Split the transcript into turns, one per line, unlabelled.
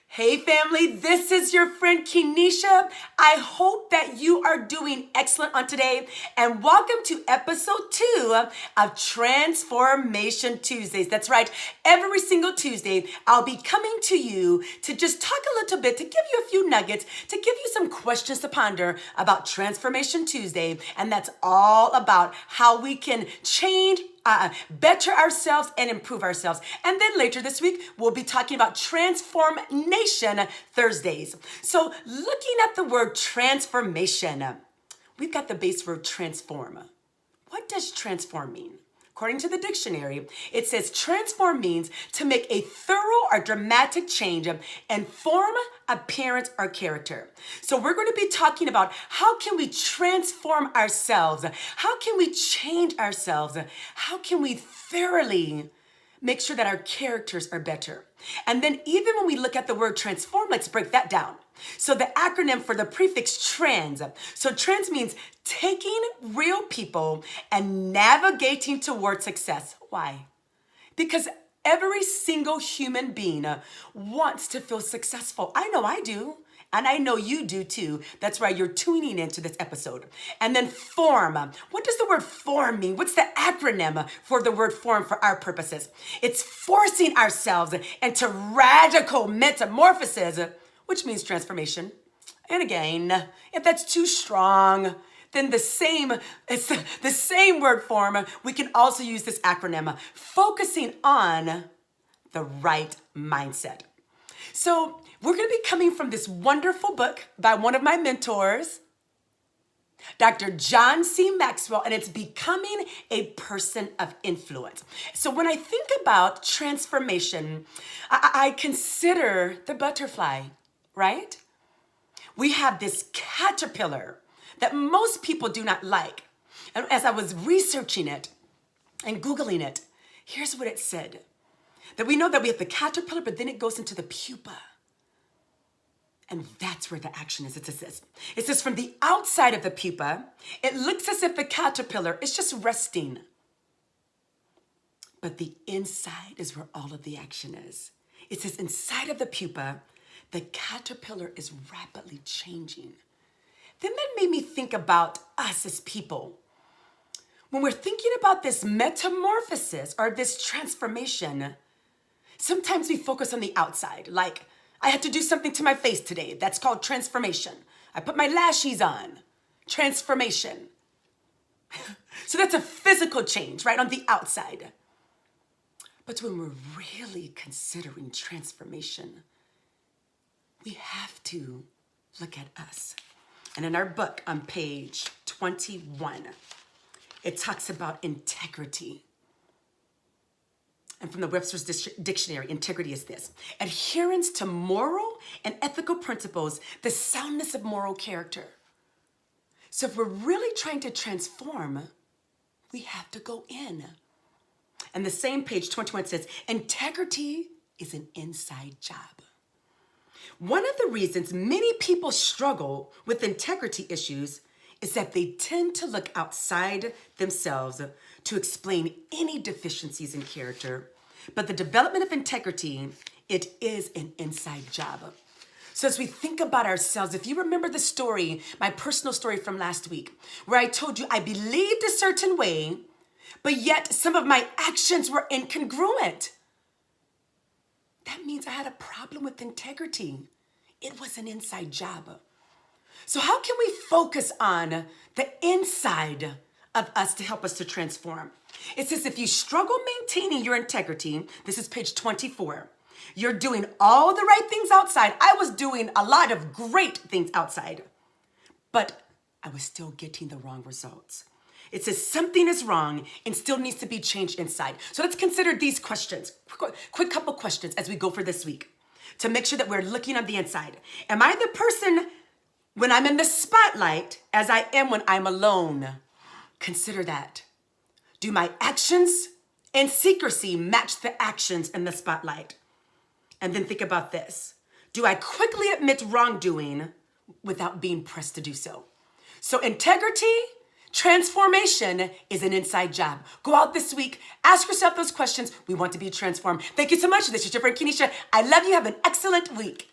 Hey family, this is your friend Kenesha. I hope that you are doing excellent on today, and welcome to episode 2 of Transformation Tuesdays. That's right, every single Tuesday I'll be coming to you to just talk a little bit, to give you a few nuggets, to give you some questions to ponder about Transformation Tuesday, and that's all about how we can change, better ourselves and improve ourselves. And then later this week, we'll be talking about Transformation Thursdays. So looking at the word transformation, we've got the base word transform. What does transform mean? According to the dictionary, it says transform means to make a thorough or dramatic change in form, appearance, or character. So we're going to be talking about how can we transform ourselves? How can we change ourselves? How can we thoroughly make sure that our characters are better? And then even when we look at the word transform, let's break that down. So the acronym for the prefix trans. So trans means taking real people and navigating toward success. Why? Because every single human being wants to feel successful. I know I do. And I know you do too. That's why you're tuning into this episode. And then form. What does the word form mean? What's the acronym for the word form for our purposes? It's forcing ourselves into radical metamorphosis, which means transformation. And again, if that's too strong, then it's the same word form. We can also use this acronym, focusing on the right mindset. So we're going to be coming from this wonderful book by one of my mentors, Dr. John C. Maxwell, and it's Becoming a Person of Influence. So when I think about transformation, I consider the butterfly, right? We have this caterpillar that most people do not like. And as I was researching it and Googling it, here's what it said. That we know that we have the caterpillar, but then it goes into the pupa. And that's where the action is. It says from the outside of the pupa, it looks as if the caterpillar is just resting. But the inside is where all of the action is. It says inside of the pupa, the caterpillar is rapidly changing. Then that made me think about us as people. When we're thinking about this metamorphosis or this transformation, sometimes we focus on the outside, like I had to do something to my face today. That's called transformation. I put my lashes on. Transformation. So that's a physical change, right, on the outside. But when we're really considering transformation, we have to look at us. And in our book on page 21, it talks about integrity. And from the Webster's Dictionary, integrity is this: adherence to moral and ethical principles, the soundness of moral character. So if we're really trying to transform, we have to go in. And the same page 21 says, integrity is an inside job. One of the reasons many people struggle with integrity issues is that they tend to look outside themselves to explain any deficiencies in character. But the development of integrity, it is an inside job. So as we think about ourselves, if you remember the story, my personal story from last week, where I told you I believed a certain way, but yet some of my actions were incongruent. That means I had a problem with integrity. It was an inside job. So how can we focus on the inside of us to help us to transform? It says if you struggle maintaining your integrity, this is page 24, you're doing all the right things outside. I was doing a lot of great things outside, but I was still getting the wrong results. It says something is wrong and still needs to be changed inside. So let's consider these questions, quick couple questions as we go for this week to make sure that we're looking on the inside. Am I the person when I'm in the spotlight as I am when I'm alone? Consider that. Do my actions and secrecy match the actions in the spotlight? And then think about this. Do I quickly admit wrongdoing without being pressed to do so? So integrity, transformation is an inside job. Go out this week, ask yourself those questions. We want to be transformed. Thank you so much. This is your friend Kenesha. I love you. Have an excellent week.